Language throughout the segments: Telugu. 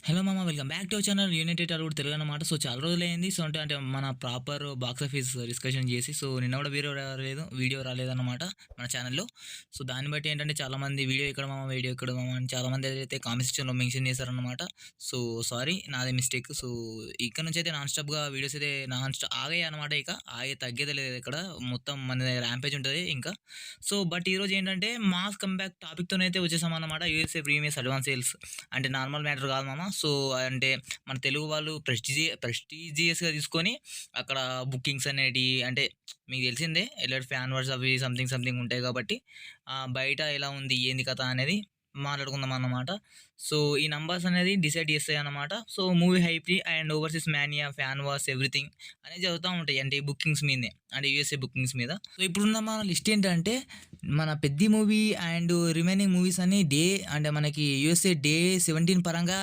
హలో మామ, welcome back to our channel united Tollywood Telugu అన్నమాట. సో చాలా రోజులైంది. సో అంటే అంటే మన ప్రాపర్ బాక్స్ ఆఫీస్ డిస్కషన్ చేసి, సో నిన్న కూడా వీడియో రాలేదన్నమాట మన ఛానల్లో. సో దాన్ని బట్టి ఏంటంటే చాలామంది వీడియో ఎక్కడ మామ, వీడియో ఎక్కడ మామ అని చాలామంది అయితే కామెంట్ సెక్షన్లో మెన్షన్ చేశారనమాట. సో సారీ, నాదే మిస్టేక్. సో ఇక్కడ నుంచి అయితే నాన్ స్టాప్గా వీడియోస్ అయితే ఆగాయి అనమాట. ఇక ఆగే తగ్గేది లేదు ఇక్కడ, మొత్తం మన ర్యాంపేజ్ ఉంటుంది ఇంకా. సో బట్ ఈరోజు ఏంటంటే మాస్ కంబ్యాక్ టాపిక్తోనైతే వచ్చేసామన్నమాట. యూఎస్ఏ ప్రీమియస్ అడ్వాన్స్ సేల్స్ అంటే నార్మల్ మ్యాటర్ కాదు మామ. సో అంటే మన తెలుగు వాళ్ళు ప్రెస్టీజియస్గా తీసుకొని అక్కడ బుకింగ్స్ అనేటివి అంటే మీకు తెలిసిందే, ఎల్లటి ఫ్యాన్ వర్డ్స్ అవి సంథింగ్ సంథింగ్ ఉంటాయి కాబట్టి బయట ఎలా ఉంది ఏంది కథ అనేది మాట్లాడుకుందాం అన్నమాట. సో ఈ నంబర్స్ అనేది డిసైడ్ చేస్తాయి అన్నమాట. So movie hype and overseas mania, fan wars, everything అనేది జరుగుతూ ఉంటాయి అంటే బుకింగ్స్ మీదే, అంటే యూఎస్ఏ బుకింగ్స్ మీద. సో ఇప్పుడున్న మన లిస్ట్ ఏంటంటే మన పెద్ద మూవీ అండ్ రిమైనింగ్ మూవీస్ అన్ని అంటే మనకి యూఎస్ఏ డే 17 పరంగా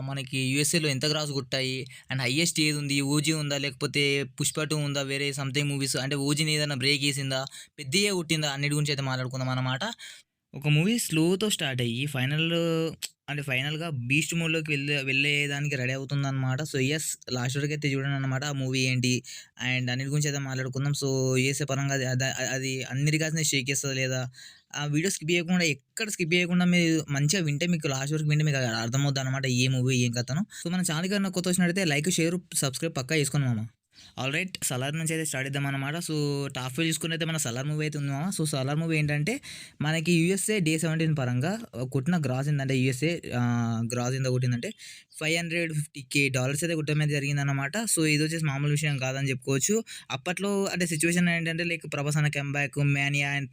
మనకి యూఎస్ఏలో ఎంత గ్రాస్ కొట్టాయి అండ్ హైయెస్ట్ ఏది ఉంది, ఓజీ ఉందా లేకపోతే పుష్ప 2 ఉందా, వేరే సంథింగ్ మూవీస్ అంటే ఓజీని ఏదైనా బ్రేక్ వేసిందా, పెద్దగా కొట్టిందా అన్నిటి గురించి అయితే మాట్లాడుకుందాం అన్నమాట. ఒక మూవీ స్లోతో స్టార్ట్ అయ్యి ఫైనల్గా బీస్ట్ మోడ్లోకి వెళ్ళేదానికి రెడీ అవుతుందన్నమాట. సో ఎస్, లాస్ట్ వరకు అయితే చూడండి అనమాట ఆ మూవీ ఏంటి అండ్ అన్నిటి గురించి అయితే మాట్లాడుకుందాం. సో యూఎస్ఏ పరంగా అది అన్ని రికార్డ్స్ని షేక్ చేస్తుందా లేదా, ఆ వీడియో స్కిప్ చేయకుండా, ఎక్కడ స్కిప్ చేయకుండా మీరు మంచిగా వింటే, మీకు లాస్ట్ వరకు వింటే మీకు అర్థమవుతుంది అనమాట ఏ మూవీ ఏం కథను. సో మన ఛానల్ కన్నా కొత్త వచ్చినట్టయితే లైక్, షేర్, సబ్స్క్రైబ్ పక్కా చేసుకుని మామ. ఆల్ రైట్, సలార్ నుంచి అయితే స్టార్ట్ చేద్దాం అనమాట. సో టాప్ ఫైవ్ చూసుకుని అయితే మన సలార్ మూవీ అయితే ఉంది మామ. సో సలార్ మూవీ ఏంటంటే మనకి యూఎస్ఏ డే 17 పరంగా కొట్టిన గ్రాస్ ఏంటంటే యూఎస్ఏ గ్రాస్ ఎంత కొట్టిందంటే $550K అయితే కొట్టడం అయితే జరిగిందనమాట. సో ఇది వచ్చేసి మామూలు విషయం కాదని చెప్పుకోవచ్చు. అప్పట్లో అంటే సిచ్యువేషన్ ఏంటంటే లైక్ ప్రభాస్ అన్న కంబ్యాక్, మ్యానియా అండ్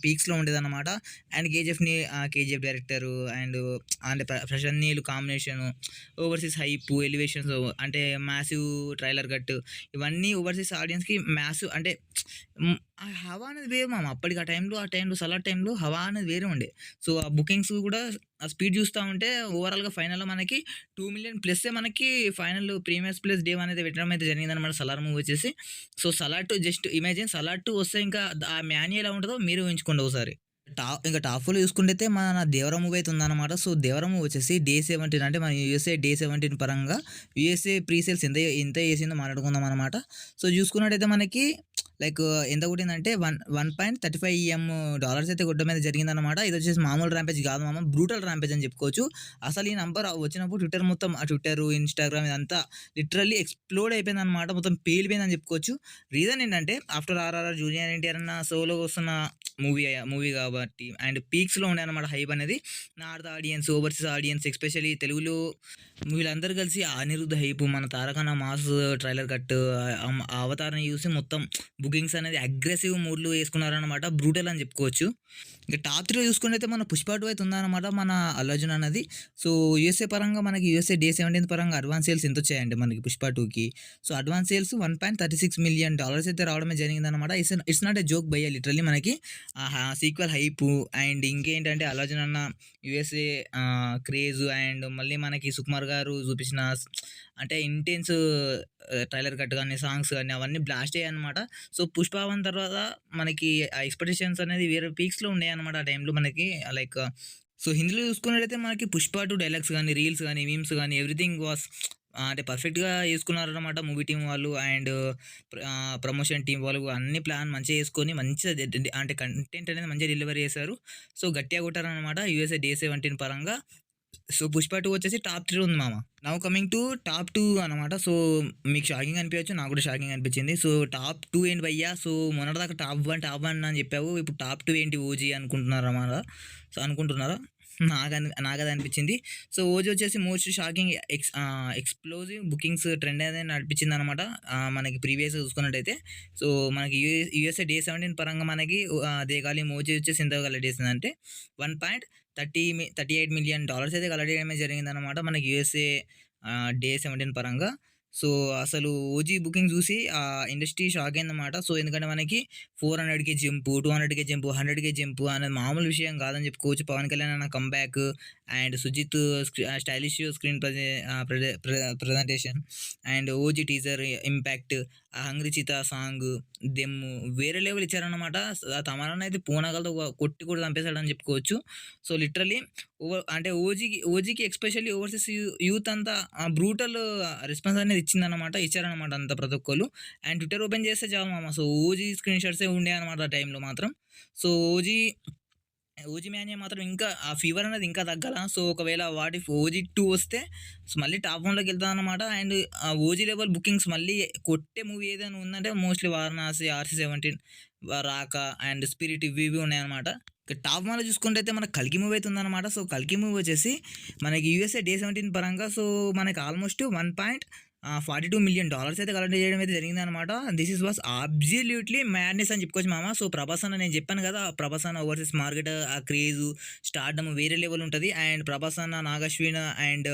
పీక్స్లో ఉండేదన్నమాట. అండ్ కేజీఎఫ్ డైరెక్టరు అండ్ అంటే Prashanth Neel combination, overseas hype, elevations అంటే మ్యాసివ్ ట్రైలర్ కట్, ఇవన్నీ ఓవర్సీస్ ఆడియన్స్కి మ్యాసివ్ అంటే ఆ హవా అనేది వేరు మామ. అప్పటికి ఆ టైంలో సలార్ టైంలో హవా అనేది వేరే ఉండే. సో ఆ బుకింగ్స్ కూడా ఆ స్పీడ్ చూస్తూ ఉంటే ఓవరాల్గా ఫైనల్లో మనకి 2 మిలియన్ ప్లస్ మనకి ఫైనల్ ప్రీమియర్స్ ప్లస్ డే అనేది పెట్టడం అయితే జరిగిందనమాట సలార్ మూవీ వచ్చేసి. So Salaar 2 just imagine, Salaar 2 వస్తే ఇంకా ఆ మ్యాన్యూ ఎలా ఉంటుందో మీరు ఊహించుకోండి ఒకసారి. ఇంకా టాప్ ఫోర్‌లో చూసుకుంటే మన 'దేవరా' మూవీ అయితే ఉందన్నమాట. సో 'దేవరా' మూవీ వచ్చేసి డే 17 అంటే మన యూఎస్ఏ డే 17 పరంగా యూఎస్ఏ ప్రీ సేల్స్ ఎంత చేసిందో మాట్లాడుకుందాం అనమాట. సో చూసుకున్నట్టయితే మనకి లైక్ ఎంత కొట్టిందంటే $1.35 అయితే కొట్టడం అయితే జరిగిందనమాట. ఇది వచ్చేసి మామూలు ర్యాంపేజ్ కాదు మామ, బ్రూటల్ ర్యాంపేజ్ అని చెప్పుకోవచ్చు. అసలు ఈ నంబర్ వచ్చినప్పుడు ట్విట్టర్ మొత్తం, ట్విట్టర్, ఇన్‌స్టాగ్రామ్ ఇదంతా లిటరల్లీ ఎక్స్‌ప్లోడ్ అయిపోయిందనమాట. మొత్తం పేలిపోయిందని చెప్పుకోవచ్చు. రీజన్ ఏంటంటే ఆఫ్టర్ 'ఆర్ఆర్ఆర్', 'జూనియర్ ఎన్టీఆర్' అన్న సోలోగా వస్తున్న మూవీ కాబట్టి అండ్ పీక్స్‌లో ఉండే అనమాట హైప్ అనేది. North audience, overseas audience, especially తెలుగులో వీళ్ళందరూ కలిసి అనిరుద్ధ్ హైప్, మన 'తారక్ అన్న మాస్' ట్రైలర్ కట్, ఆ అవతారాన్ని చూసి మొత్తం బుకింగ్స్ అనేది అగ్రెసివ్ మూడ్‌లో వేసుకున్నారనమాట. బ్రూటల్ అని చెప్పుకోవచ్చు. ఇక టాప్ 3 చూసుకున్నట్టయితే మన 'పుష్ప 2' అయితే ఉందన్నమాట, మన అల్లు అర్జున్ అన్నది. సో యూఎస్ఏ పరంగా మనకి యూఎస్ఏ డే 17 పరంగా అడ్వాన్స్ సేల్స్ ఎంతొచ్చాయంటే మనకి 'పుష్ప 2'కి. సో అడ్వాన్స్ సేల్స్ $1.36 మిలియన్ అయితే రావడమే జరిగిందనమాట. ఇట్స్ నాట్ ఎ జోక్ భయ్యా, లిటరల్లీ మనకి సీక్వెల్ హైపు అండ్ ఇంకేంటంటే అల్లు అర్జున్ అన్న యూఎస్ఏ క్రేజ్ అండ్ మళ్ళీ మనకి సుకుమార్ గారు చూపించిన అంటే ఇంటెన్స్ ట్రైలర్ కట్ కానీ, సాంగ్స్ కానీ అవన్నీ బ్లాస్ట్ అయ్యాయన్నమాట. సో 'పుష్ప 1' తర్వాత మనకి ఆ ఎక్స్‌పెక్టేషన్స్ అనేది వేరే పీక్స్‌లో ఉన్నాయన్నమాట ఆ టైంలో మనకి. లైక్ సో హిందీలో చూసుకున్నట్టయితే మనకి 'పుష్ప 2' డైలాగ్స్ కానీ, రీల్స్ కానీ, మీమ్స్ కానీ ఎవ్రీథింగ్ వాస్ అంటే పర్ఫెక్ట్‌గా చేసుకున్నారన్నమాట మూవీ టీమ్ వాళ్ళు అండ్ ప్రమోషన్ టీమ్ వాళ్ళు అన్ని ప్లాన్ మంచిగా చేసుకొని మంచిగా అంటే కంటెంట్ అనేది మంచిగా డెలివరీ చేశారు. సో గట్టిగా కొట్టారనమాట యూఎస్ఏ డే 17 పరంగా. సో 'పుష్ప 2' వచ్చేసి టాప్ 3 ఉంది మామ. నౌ కమింగ్ టు టాప్ 2 అనమాట. సో మీకు షాకింగ్ అనిపించచ్చు, నాకు కూడా షాకింగ్ అనిపించింది. సో టాప్ 2 ఏంటి భయ్యా, సో మొన్నటిదాకా టాప్ 1 అని చెప్పావు, ఇప్పుడు టాప్ 2 ఏంటి ఓజీ అనుకుంటున్నారన్నమాట. సో అనుకుంటున్నారా? నాకది అనిపించింది. సో ఓజీ వచ్చేసి most shocking explosive bookings trend అనేది నడిపించిందనమాట. మనకి ప్రీవియస్‌గా చూసుకున్నట్టయితే. సో మనకి యూఎస్ఏ డే 17 పరంగా మనకి దేగాలి ఓజీ వచ్చేసి ఎంత కలెక్ట్ చేసిందంటే $1.38 మిలియన్ అయితే కలెక్ట్ చేయడమే జరిగిందనమాట మనకి యూఎస్ఏ డే 17 పరంగా. సో, అసలు ఓజీ బుకింగ్ జూసి ఇండస్ట్రీ షాక్ అయిందన్నమాట. సో, ఎందుకంటే మనకి 400కే జంపు, 200కే జంపు, 100కే జంపు అనేది మామూలు విషయం కాదని చెప్పుకోవచ్చు. పవన్ కళ్యాణ్ అన్న comeback and Sujeeth stylish screen presentation and OG teaser impact, ఆ 'హంగ్రీ చీత' సాంగ్, దెమ్ము వేరే లెవెల్ ఇచ్చారన్నమాట. తమన్ అయితే పూనకాలతో కొట్టి కూడా చంపేసాడని చెప్పుకోవచ్చు. సో, లిటరల్లీ అంటే ఓజీకి ఎస్పెషల్లీ ఓవర్‌సీస్ యూత్ అంతా బ్రూటల్ రెస్పాన్స్ అనేది ఇచ్చారన్నమాట అంతా ప్రతి ఒక్కళ్ళు. అండ్ ట్విట్టర్ ఓపెన్ చేస్తే చాలు మామ. సో, ఓజీ స్క్రీన్ షాట్సే ఉండేయన్నమాట ఆ టైంలో మాత్రం. సో, ఓజీ మాన్యా మాత్రం ఇంకా ఆ ఫీవర్ అనేది ఇంకా తగ్గాల. సో, ఒకవేళ వాట్ ఇఫ్ ఓజీ 2 వస్తే సో, మళ్ళీ టాప్ 1లోకి వెళ్తదన్నమాట. అండ్ ఆ ఓజీ లెవెల్ బుకింగ్స్ మళ్ళీ కొట్టే మూవీ ఏదైనా ఉందంటే మోస్ట్‌లీ 'వారణాసి', 'ఆర్‌సీ-17', 'రాక' అండ్ 'స్పిరిట్' ఇవి ఉన్నాయన్నమాట. ఇక టాప్ 1లో చూసుకుంటైతే మనకు 'కల్కి' మూవీ అయితే ఉందన్నమాట. సో, 'కల్కి' మూవీ వచ్చేసి మనకి యూఎస్ఏ డే 17 పరంగా సో, మనకి ఆల్మోస్ట్ $1.42 అయితే కలెక్ట్ చేయడం అయితే జరిగిందనమాట. వాస్ అబ్సల్యూట్‌లీ మ్యాడ్‌నెస్ అని చెప్పుకోవచ్చు మామ. సో, 'ప్రభాస్' అన్న నేను చెప్పాను కదా! 'ప్రభాస్' అన్న ఓవర్‌సీస్ మార్కెట్ ఆ క్రేజు, స్టార్డమ్ వేరే లెవెల్ ఉంటది. అండ్ 'ప్రభాస్' అన్న, 'నాగశ్విన్' అండ్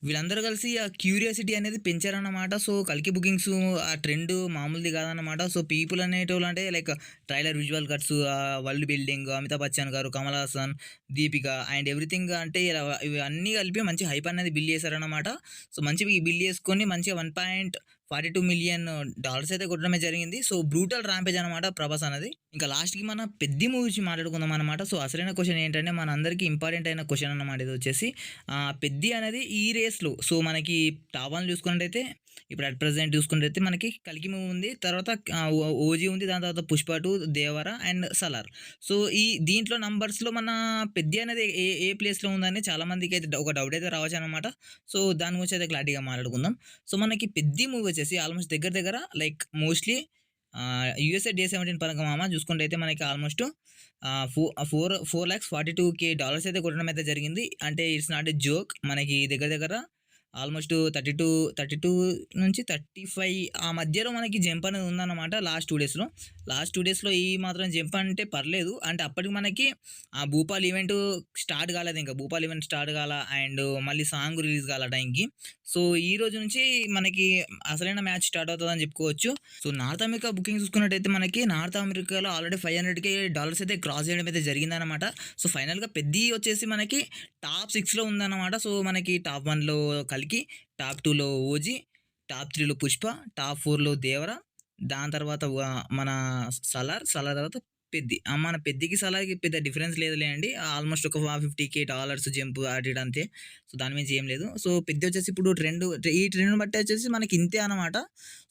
వీళ్ళందరూ కలిసి ఆ క్యూరియాసిటీ అనేది పెంచారన్నమాట. సో, 'కల్కి' బుకింగ్స్ ఆ ట్రెండ్ మామూలుది కాదన్నమాట. సో, పీపుల్ అనేటోళ్ళు అంటే like trailer visual cuts, world building, Amitabh Bachchan గారు, కమల్ హాసన్, దీపిక అండ్ ఎవ్రీథింగ్ అంటే ఇలా ఇవి అన్నీ కలిపి మంచి హైప్ అనేది బిల్డ్ చేశారన్నమాట. సో, మంచివి బిల్డ్ చేసుకొని మంచిగా $1.42 అయితే కొట్టడమే జరిగింది. సో, బ్రూటల్ ర్యాంపేజ్ అనమాట ప్రభాస్ అనేది. ఇంకా లాస్ట్‌కి మన 'పెద్ది' మూవీ గురించి మాట్లాడుకుందాం అనమాట. సో, అసలైన క్వెషన్ ఏంటంటే మనందరికీ ఇంపార్టెంట్ అయిన క్వెషన్ అన్నమాట ఇదొచ్చేసి. 'పెద్ది' అనేది ఈ రేస్‌లో సో, మనకి టాప్ 1 చూసుకున్నట్టయితే ఇప్పుడు అట్ ప్రెజెంట్ చూసుకున్నట్టయితే మనకి 'కల్కి' మూవీ ఉంది. తర్వాత 'ఓజీ' ఉంది. దాని తర్వాత 'పుష్ప 2', 'దేవర' అండ్ 'సలార్'. సో, దీంట్లో నంబర్స్‌లో మన 'పెద్ది' అనేది ఏ ఏ ప్లేస్‌లో ఉందని చాలా మందికైతే ఒక డౌట్ అయితే రావచ్చనమాట. సో, దాని గురించి అయితే క్లారిటీగా మాట్లాడుకుందాం. సో, మనకి పెద్ది మూవీ వచ్చేసి ఆల్మోస్ట్ దగ్గర దగ్గర లైక్ మోస్ట్‌లీ యూఎస్ఏ డే 17 పరంగా మామ చూసుకుంటే మనకి ఆల్మోస్ట్ ఆహ్, ఫో ఫోర్ $442,000 అయితే కొట్టడం అయితే జరిగింది. అంటే ఇట్స్ నాట్ ఎ జోక్. మనకి దగ్గర దగ్గర ఆల్మోస్ట్ 32-35 ఆ మధ్యలో మనకి జంప్ అనేది ఉందన్నమాట లాస్ట్ 2 డేస్‌లో. లాస్ట్ 2 డేస్‌లో ఈ మాత్రం జంప్ అంటే పర్లేదు. అంటే అప్పటికి మనకి ఆ భూపాల్ ఈవెంట్ స్టార్ట్ కాలేదింక. భూపాల్ ఈవెంట్ స్టార్ట్ కాల అండ్ మళ్ళీ సాంగ్ రిలీజ్ కాల ఆ టైంకి. సో, ఈ రోజు నుంచి మనకి అసలైన మ్యాచ్ స్టార్ట్ అవుతదని చెప్పుకోవచ్చు. సో, నార్త్ అమెరికా బుకింగ్ చూసుకున్నట్టయితే మనకి నార్త్ అమెరికాలో ఆల్రెడీ $500,000 అయితే క్రాస్ చేయడం అయితే జరిగిందనమాట. సో, ఫైనల్‌గా 'పెద్ది' వచ్చేసి మనకి టాప్ 6లో ఉందన్నమాట. సో, మనకి టాప్ 1లో 'కల్కి', టాప్ 2లో 'ఓజీ', టాప్ 3లో 'పుష్ప', టాప్ 4లో 'దేవర', దాని తర్వాత మన 'సలార్' తర్వాత 'పెద్ది'. మన 'పెద్దికి', 'సలార్‌కి' పెద్ద డిఫరెన్స్ లేదులేండి. ఆల్మోస్ట్ ఒక $50,000 జంప్ అటు ఇటు అంతే. సో, దాని మించి ఏం లేదు. సో, 'పెద్ది' వచ్చేసి ఇప్పుడు ఈ ట్రెండ్‌ని బట్టి వచ్చేసి మనకి ఇంతే అనమాట.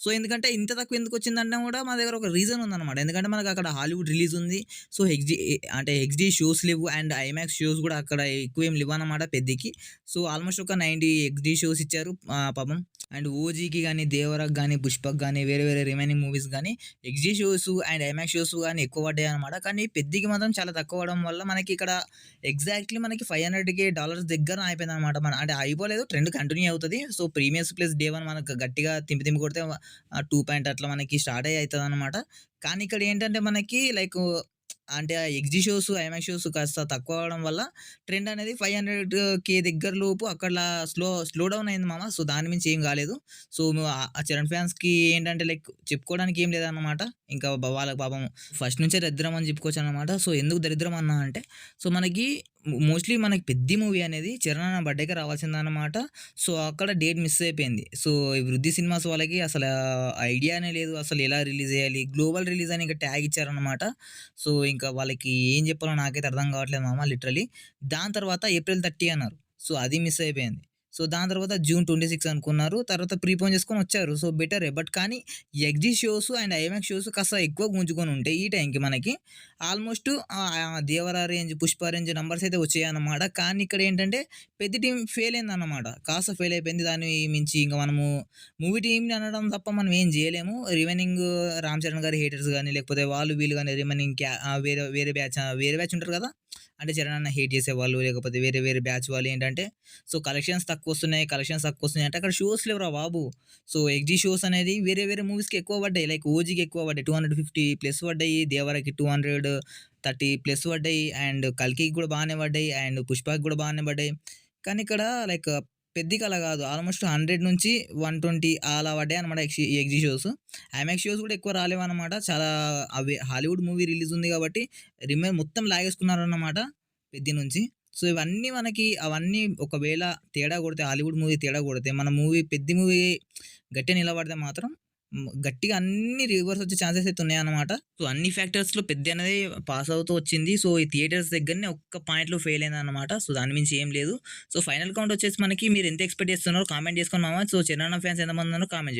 సో, ఎందుకంటే ఇంత తక్కువ ఎందుకొచ్చిందంటే కూడా మా దగ్గర ఒక రీజన్ ఉందన్నమాట. ఎందుకంటే మనకు అక్కడ హాలీవుడ్ రిలీజ్ ఉంది. సో, హెచ్‌డీ షోస్ లేవు అండ్ ఐమాక్స్ షోస్ కూడా అక్కడ ఎక్కువేం లేవన్నమాట 'పెద్దికి'. సో, ఆల్మోస్ట్ ఒక 90 హెచ్‌డీ షోస్ ఇచ్చారు పాపం. అండ్ 'ఓజీకి' గాని, 'దేవర'కి గాని, 'పుష్ప'కి గాని, వేరే వేరే రిమైనింగ్ మూవీస్ గాని HD shows and IMAX shows గాని ఎక్కువ పడ్డాయన్నమాట. కానీ 'పెద్దికి' మాత్రం చాలా తక్కువ అవ్వడం వల్ల మనకి ఇక్కడ ఎగ్జాక్ట్‌లీ మనకి $500,000 దగ్గర అయిపోయిందన్నమాట. అంటే అయిపోలేదు, ట్రెండ్ కంటిన్యూ అవుతది. సో, ప్రీమియర్స్ ప్లస్ డే 1 మనకు గట్టిగా తింపి తింపి కొడితే 2 పాయింట్ అట్లా మనకి స్టార్ట్ అయితదనమాట. కానీ ఇక్కడ ఏంటంటే మనకి లైక్ అంటే ఆ ఎక్స్‌డి షోస్, ఐమాక్స్ షోస్ కాస్త తక్కువ అవ్వడం వల్ల ట్రెండ్ అనేది 500,000 దగ్గర లోపు అక్కడలా స్లో డౌన్ అయింది మామ. సో, దాని మించి ఏం కాలేదు. సో, ఆ చరణ్ ఫ్యాన్స్‌కి ఏంటంటే లైక్ చెప్పుకోవడానికి ఏం లేదన్నమాట. ఇంకా వాళ్ళకి పాపం ఫస్ట్ నుంచే దరిద్రం అని చెప్పుకోవచ్చనమాట. సో, ఎందుకు దరిద్రం అన్నా అంటే సో, మనకి మోస్ట్‌లీ మనకి 'పెద్ది' మూవీ అనేది చరణ్ అన్న బర్త్‌డేకే రావాల్సిందనమాట. సో, అక్కడ డేట్ మిస్ అయిపోయింది. సో, ఈ 'వృద్ధి' సినిమాస్ వాళ్ళకి అసల ఐడియానే లేదు. అసలు ఎలా రిలీజ్ చేయాలి? గ్లోబల్ రిలీజ్ అని ఇక ట్యాగ్ ఇచ్చారనమాట. సో, ఇంకా వాళ్ళకి ఏం చెప్పాలో నాకైతే అర్థం కావట్లేదు మామ లిటరల్లీ. దాని తర్వాత ఏప్రిల్ 30 అన్నారు. సో, అది మిస్ అయిపోయింది. సో, దాని తర్వాత జూన్ 26 అనుకున్నారు. తర్వాత ప్రీపోన్ చేసుకొని వచ్చారు. సో, బెటరే. బట్ కానీ ఎగ్జి షోస్ అండ్ ఐమాక్స్ షోస్ కాస్త ఎక్కువ గుంజుకొని ఉంటాయి ఈ టైంకి మనకి. ఆల్మోస్ట్ 'దేవర' రేంజ్, 'పుష్ప' రేంజ్ నంబర్స్ అయితే వచ్చాయన్నమాట. కానీ ఇక్కడ ఏంటంటే పెద్ద టీమ్ ఫెయిల్ అయిందన్నమాట. కాస్త ఫెయిల్ అయిపోయింది. దాన్ని మించి ఇంక మనము మూవీ టీమ్‌ని అనడం తప్ప మనం ఏం జేయలేము. రిమైనింగ్ 'రామ్ చరణ్' గారి హేటర్స్ గాని, లేకపోతే వాళ్ళు వీళ్ళు గాని రిమైనింగ్ వేరే వేరే బ్యాచ్ ఉంటారు కదా! అంటే చరణ్ అన్న హేట్ చేసేవాళ్ళు, లేకపోతే వేరే వేరే బ్యాచ్ వాళ్ళు ఏంటంటే సో, కలెక్షన్స్ తక్కువొస్తున్నాయి అంటే అక్కడ షోస్ లేవురా బాబు. సో, ఎగ్జీ షోస్ అనేది వేరే వేరే మూవీస్‌కి ఎక్కువ పడ్డాయి. లైక్ 'ఓజీకి' ఎక్కువ పడ్డాయి. 250 ప్లస్ పడ్డాయి. 'దేవర'కి 230 ప్లస్ పడ్డాయి. అండ్ 'కల్కి'కి కూడా బానే పడ్డాయి. అండ్ 'పుష్ప'కి కూడా బానే పడ్డాయి. కానీ ఇక్కడ లైక్ పెద్దికి అలా గాదు. ఆల్‌మోస్ట్ 100-120 అలా పడ్డాయన్నమాట ఈ ఎగ్జి షోస్. ఐమాక్స్ షోస్ గూడా ఎక్కువ రాలేవన్నమాట. చాలా అవి హాలీవుడ్ మూవీ రిలీజ్ ఉంది గాబట్టి మొత్తం లాగేసుకున్నారన్నమాట పెద్ది నుంచి. సో, ఇవన్నీ అవన్నీ ఒకవేళ తేడా కొడితే హాలీవుడ్ మూవీ తేడా కొడితే మన పెద్ది మూవీ గట్టిగా నిలబడితే మాత్రం గట్టిగా అన్ని రివర్స్ వచ్చే ఛాన్సెస్ అయితే ఉన్నాయన్నమాట. సో, అన్ని ఫ్యాక్టర్స్‌లో పెద్ది అనేది పాస్ అవుతూ వచ్చింది. సో, ఈ థియేటర్స్ దగ్గరనే ఒక్క పాయింట్‌లో ఫెయిల్ అయిందన్నమాట. సో, దాని మించి ఏం లేదు. సో, ఫైనల్ కౌంట్ వచ్చేసి మనకి మీరు ఎంత ఎక్స్‌పెక్ట్ చేస్తున్నారో కామెంట్ చేసుకోండి మామ. సో, 'చిరానా' ఫ్యాన్స్ ఎంతమంది ఉన్నారో కామెంట్ చేయండి.